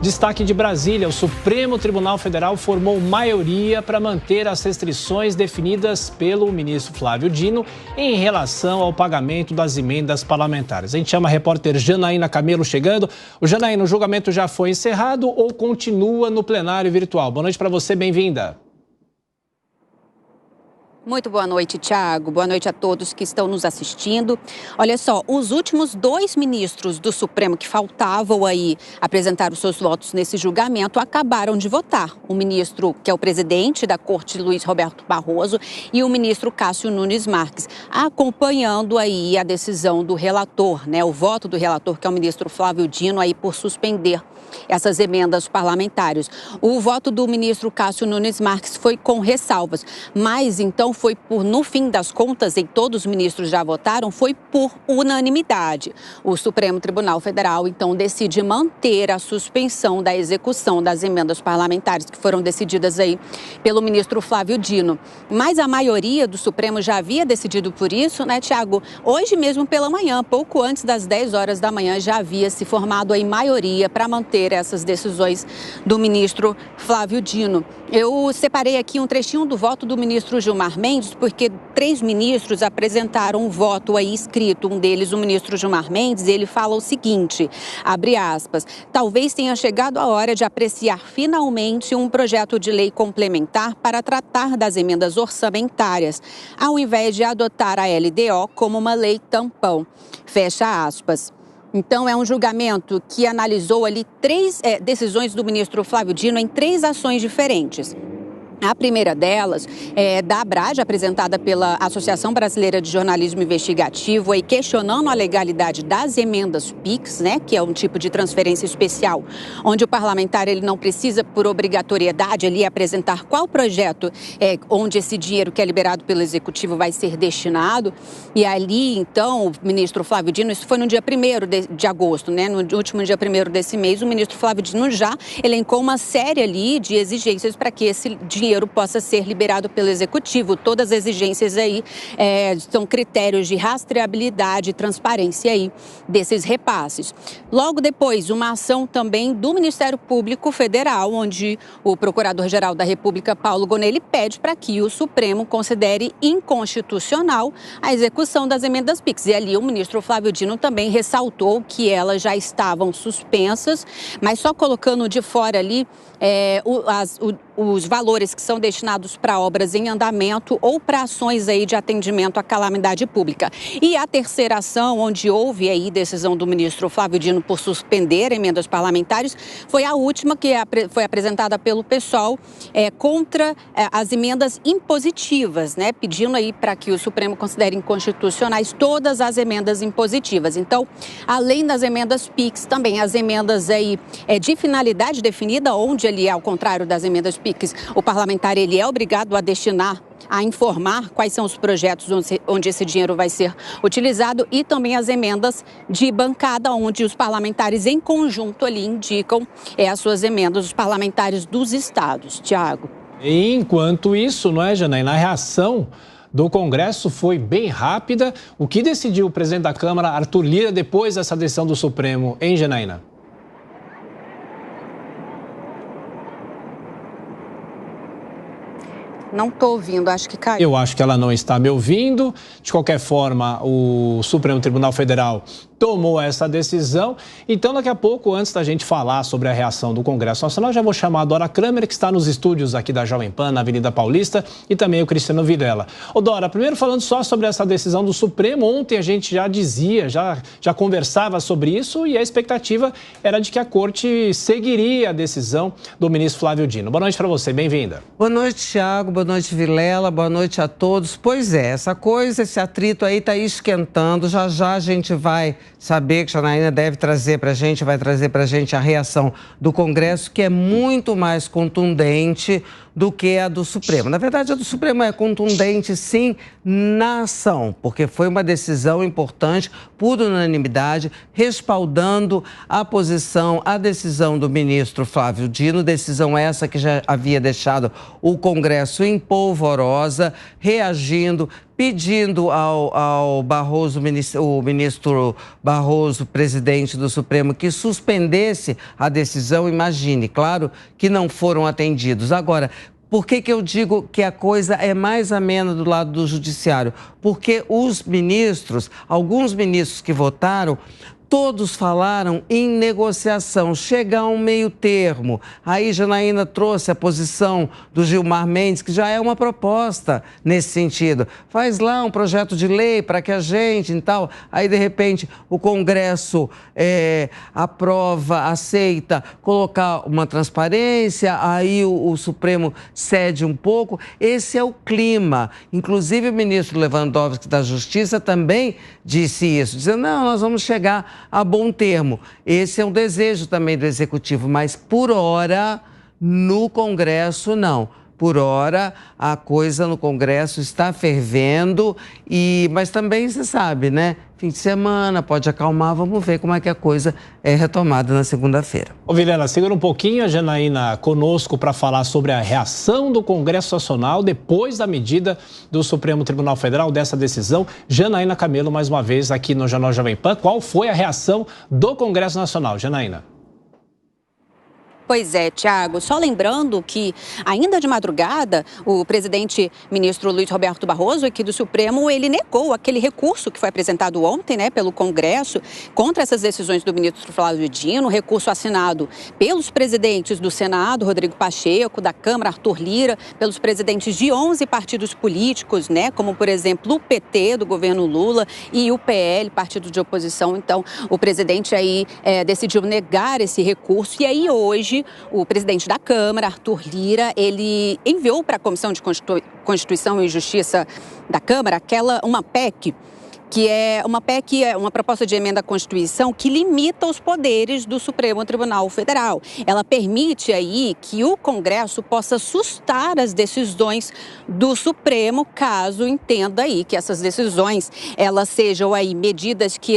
Destaque de Brasília: o Supremo Tribunal Federal formou maioria para manter as restrições definidas pelo ministro Flávio Dino em relação ao pagamento das emendas parlamentares. A gente chama a repórter Janaína Camelo chegando. O Janaína, o julgamento já foi encerrado ou continua no plenário virtual? Boa noite para você, bem-vinda. Muito boa noite, Thiago. Boa noite a todos que estão nos assistindo. Olha só, os últimos 2 ministros do Supremo que faltavam aí apresentar os seus votos nesse julgamento acabaram de votar. O ministro, que é o presidente da Corte, Luiz Roberto Barroso, e o ministro Cássio Nunes Marques, acompanhando aí a decisão do relator, né? O voto do relator, que é o ministro Flávio Dino, aí por suspender essas emendas parlamentares. O voto do ministro Cássio Nunes Marques foi com ressalvas, mas então foi por, no fim das contas, e todos os ministros já votaram, foi por unanimidade. O Supremo Tribunal Federal, então, decide manter a suspensão da execução das emendas parlamentares que foram decididas aí pelo ministro Flávio Dino. Mas a maioria do Supremo já havia decidido por isso, né, Thiago? Hoje mesmo pela manhã, pouco antes das 10 horas da manhã, já havia se formado aí maioria para manter essas decisões do ministro Flávio Dino. Eu separei aqui um trechinho do voto do ministro Gilmar Mendes, porque 3 ministros apresentaram um voto aí escrito. Um deles, o ministro Gilmar Mendes, ele fala o seguinte, abre aspas: talvez tenha chegado a hora de apreciar finalmente um projeto de lei complementar para tratar das emendas orçamentárias, ao invés de adotar a LDO como uma lei tampão. Fecha aspas. Então, é um julgamento que analisou ali 3 decisões do ministro Flávio Dino em 3 ações diferentes. A primeira delas é da ABRAD, apresentada pela Associação Brasileira de Jornalismo Investigativo, aí questionando a legalidade das emendas PIX, né, que é um tipo de transferência especial, onde o parlamentar ele não precisa, por obrigatoriedade, ali apresentar qual projeto onde esse dinheiro que é liberado pelo Executivo vai ser destinado. E ali, então, o ministro Flávio Dino, isso foi no dia 1º de agosto, né, no último dia 1º desse mês, o ministro Flávio Dino já elencou uma série ali de exigências para que esse dinheiro possa ser liberado pelo Executivo. Todas as exigências aí são critérios de rastreabilidade e transparência aí desses repasses. Logo depois, uma ação também do Ministério Público Federal, onde o Procurador-Geral da República, Paulo Gonelli, pede para que o Supremo considere inconstitucional a execução das emendas PIX. E ali o ministro Flávio Dino também ressaltou que elas já estavam suspensas, mas só colocando de fora ali os valores que são destinados para obras em andamento ou para ações aí de atendimento à calamidade pública. E a terceira ação, onde houve aí decisão do ministro Flávio Dino por suspender emendas parlamentares, foi a última, que foi apresentada pelo PSOL contra as emendas impositivas, né? Pedindo aí para que o Supremo considere inconstitucionais todas as emendas impositivas. Então, além das emendas PIX, também as emendas aí de finalidade definida, onde ali, ao contrário das emendas PIX, o parlamentar ele é obrigado a destinar, a informar quais são os projetos onde esse dinheiro vai ser utilizado, e também as emendas de bancada, onde os parlamentares em conjunto ali indicam as suas emendas, os parlamentares dos estados. Tiago. Enquanto isso, não é, Janaína, a reação do Congresso foi bem rápida. O que decidiu o presidente da Câmara, Arthur Lira, depois dessa decisão do Supremo, hein, Janaína? Não estou ouvindo, acho que caiu. Eu acho que ela não está me ouvindo. De qualquer forma, o Supremo Tribunal Federal tomou essa decisão. Então, daqui a pouco, antes da gente falar sobre a reação do Congresso Nacional, já vou chamar a Dora Kramer, que está nos estúdios aqui da Jovem Pan, na Avenida Paulista, e também o Cristiano Vilela. Ô, Dora, primeiro falando só sobre essa decisão do Supremo, ontem a gente já dizia, já conversava sobre isso, e a expectativa era de que a Corte seguiria a decisão do ministro Flávio Dino. Boa noite para você, bem-vinda. Boa noite, Thiago, boa noite, Vilela, boa noite a todos. Pois é, essa coisa, esse atrito aí está esquentando, já a gente vai saber que a Janaína deve trazer para a gente, vai trazer para a gente a reação do Congresso, que é muito mais contundente do que a do Supremo. Na verdade, a do Supremo é contundente, sim, na ação, porque foi uma decisão importante, por unanimidade, respaldando a decisão do ministro Flávio Dino, decisão essa que já havia deixado o Congresso em polvorosa, reagindo, pedindo ao Barroso, o ministro Barroso, presidente do Supremo, que suspendesse a decisão. Imagine, claro que não foram atendidos. Agora, por que eu digo que a coisa é mais amena do lado do judiciário? Porque os ministros, alguns ministros que votaram, todos falaram em negociação, chegar a um meio termo. Aí Janaína trouxe a posição do Gilmar Mendes, que já é uma proposta nesse sentido. Faz lá um projeto de lei para que a gente e tal. Aí, de repente, o Congresso aprova, aceita colocar uma transparência, aí o Supremo cede um pouco. Esse é o clima. Inclusive, o ministro Lewandowski da Justiça também disse isso, dizendo, não, nós vamos chegar a bom termo. Esse é um desejo também do Executivo, mas por hora no Congresso não. Por hora a coisa no Congresso está fervendo, mas também você sabe, né? Fim de semana, pode acalmar, vamos ver como é que a coisa é retomada na segunda-feira. Ô Vilela, segura um pouquinho a Janaína conosco para falar sobre a reação do Congresso Nacional depois da medida do Supremo Tribunal Federal dessa decisão. Janaína Camelo, mais uma vez aqui no Jornal Jovem Pan. Qual foi a reação do Congresso Nacional, Janaína? Pois é, Tiago, só lembrando que ainda de madrugada o presidente ministro Luiz Roberto Barroso aqui do Supremo, ele negou aquele recurso que foi apresentado ontem, né, pelo Congresso contra essas decisões do ministro Flávio Dino, recurso assinado pelos presidentes do Senado, Rodrigo Pacheco, da Câmara, Arthur Lira, pelos presidentes de 11 partidos políticos, né, como por exemplo o PT do governo Lula e o PL, partido de oposição. Então, o presidente aí decidiu negar esse recurso e aí hoje o presidente da Câmara, Arthur Lira, ele enviou para a Comissão de Constituição e Justiça da Câmara uma PEC, que é uma proposta de emenda à Constituição que limita os poderes do Supremo Tribunal Federal. Ela permite aí que o Congresso possa sustar as decisões do Supremo, caso entenda aí que essas decisões elas sejam aí medidas que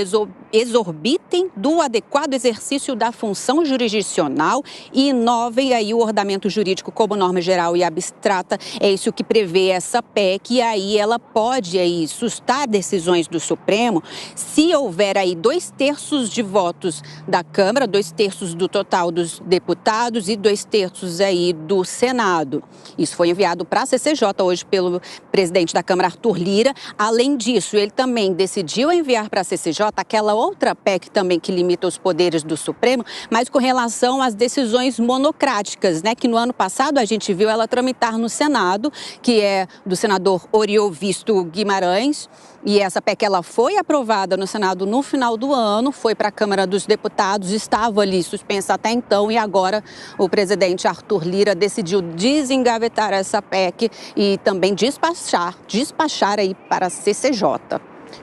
exorbitem do adequado exercício da função jurisdicional e inovem aí o ordenamento jurídico como norma geral e abstrata. É isso que prevê essa PEC e aí ela pode aí sustar decisões do Supremo se houver aí 2/3 de votos da Câmara, 2/3 do total dos deputados e 2/3 aí do Senado. Isso foi enviado para a CCJ hoje pelo presidente da Câmara, Arthur Lira. Além disso, ele também decidiu enviar para a CCJ aquela outra PEC também que limita os poderes do Supremo, mas com relação às decisões monocráticas, né, que no ano passado a gente viu ela tramitar no Senado, que é do senador Oriovisto Guimarães. E essa PEC ela foi aprovada no Senado no final do ano, foi para a Câmara dos Deputados, estava ali suspensa até então e agora o presidente Arthur Lira decidiu desengavetar essa PEC e também despachar aí para a CCJ.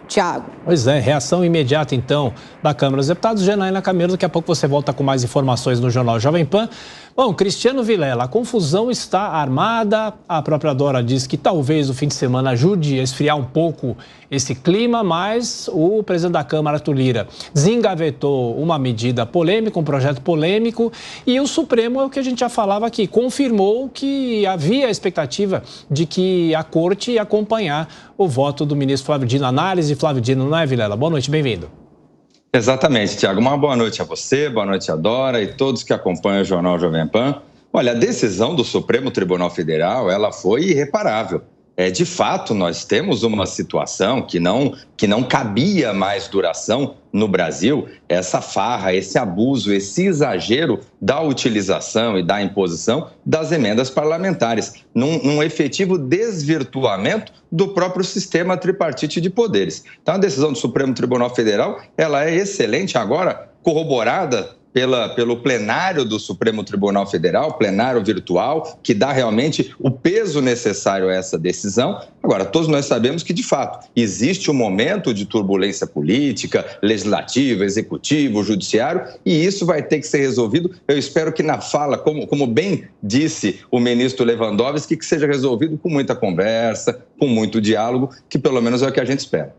Tiago. Pois é, reação imediata então da Câmara dos Deputados. Janaína Camelo, daqui a pouco você volta com mais informações no Jornal Jovem Pan. Bom, Cristiano Vilela, a confusão está armada, a própria Dora diz que talvez o fim de semana ajude a esfriar um pouco esse clima, mas o presidente da Câmara, Arthur Lira, desengavetou uma medida polêmica, um projeto polêmico, e o Supremo, é o que a gente já falava aqui, confirmou que havia a expectativa de que a Corte ia acompanhar o voto do ministro Flávio Dino. Análise de Flávio Dino, não é, Vilela? Boa noite, bem-vindo. Exatamente, Tiago. Uma boa noite a você, boa noite a Dora e todos que acompanham o Jornal Jovem Pan. Olha, a decisão do Supremo Tribunal Federal, ela foi irreparável. De fato, nós temos uma situação que não cabia mais duração no Brasil, essa farra, esse abuso, esse exagero da utilização e da imposição das emendas parlamentares, num efetivo desvirtuamento do próprio sistema tripartite de poderes. Então, a decisão do Supremo Tribunal Federal, ela é excelente, agora corroborada pelo plenário do Supremo Tribunal Federal, plenário virtual, que dá realmente o peso necessário a essa decisão. Agora, todos nós sabemos que, de fato, existe um momento de turbulência política, legislativa, executivo, judiciário, e isso vai ter que ser resolvido. Eu espero que na fala, como bem disse o ministro Lewandowski, que seja resolvido com muita conversa, com muito diálogo, que pelo menos é o que a gente espera.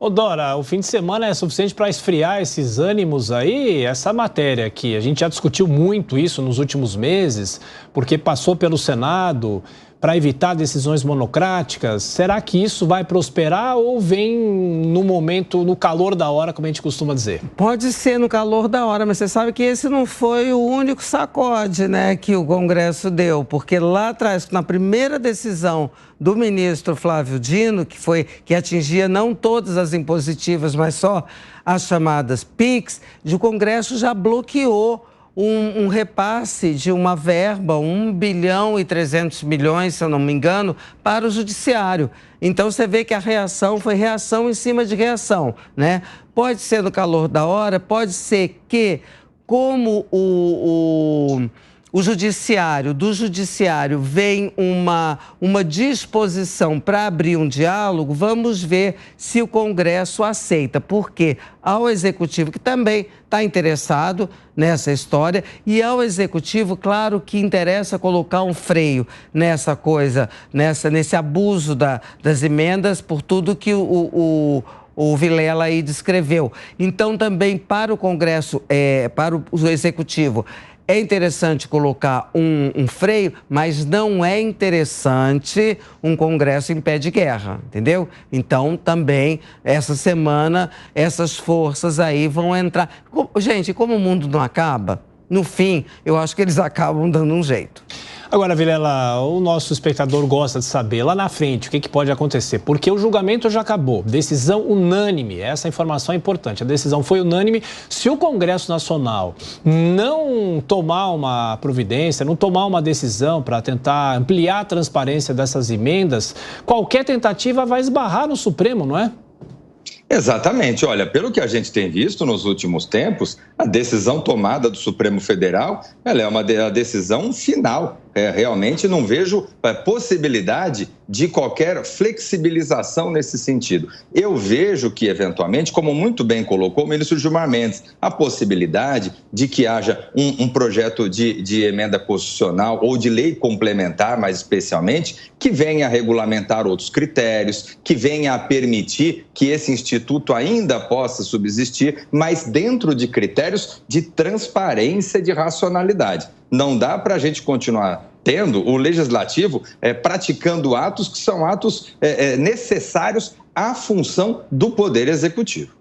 Ô Dora, o fim de semana é suficiente para esfriar esses ânimos aí? Essa matéria aqui, a gente já discutiu muito isso nos últimos meses, porque passou pelo Senado, para evitar decisões monocráticas? Será que isso vai prosperar ou vem no momento, no calor da hora, como a gente costuma dizer? Pode ser no calor da hora, mas você sabe que esse não foi o único sacode, né, que o Congresso deu, porque lá atrás, na primeira decisão do ministro Flávio Dino, que atingia não todas as impositivas, mas só as chamadas PIX, o Congresso já bloqueou um repasse de uma verba, 1 bilhão e 300 milhões, se eu não me engano, para o judiciário. Então, você vê que a reação foi reação em cima de reação, né? Pode ser no calor da hora, pode ser que, como do judiciário vem uma disposição para abrir um diálogo, vamos ver se o Congresso aceita, porque ao Executivo, que também está interessado nessa história, e ao Executivo, claro que interessa colocar um freio nessa coisa, nesse abuso das emendas, por tudo que o Vilela aí descreveu. Então, também para o Congresso, para o Executivo, é interessante colocar um freio, mas não é interessante um Congresso em pé de guerra, entendeu? Então, também, essa semana, essas forças aí vão entrar. Gente, como o mundo não acaba, no fim, eu acho que eles acabam dando um jeito. Agora, Vilela, o nosso espectador gosta de saber lá na frente o que pode acontecer, porque o julgamento já acabou, decisão unânime, essa informação é importante, a decisão foi unânime. Se o Congresso Nacional não tomar uma providência, não tomar uma decisão para tentar ampliar a transparência dessas emendas, qualquer tentativa vai esbarrar no Supremo, não é? Exatamente. Olha, pelo que a gente tem visto nos últimos tempos, a decisão tomada do Supremo Federal, ela é uma decisão final. Realmente não vejo possibilidade de qualquer flexibilização nesse sentido. Eu vejo que, eventualmente, como muito bem colocou o ministro Gilmar Mendes, a possibilidade de que haja um projeto de emenda constitucional ou de lei complementar, mais especialmente, que venha a regulamentar outros critérios, que venha a permitir que esse instituto ainda possa subsistir, mas dentro de critérios de transparência e de racionalidade. Não dá para a gente continuar tendo o legislativo praticando atos que são atos necessários à função do Poder Executivo.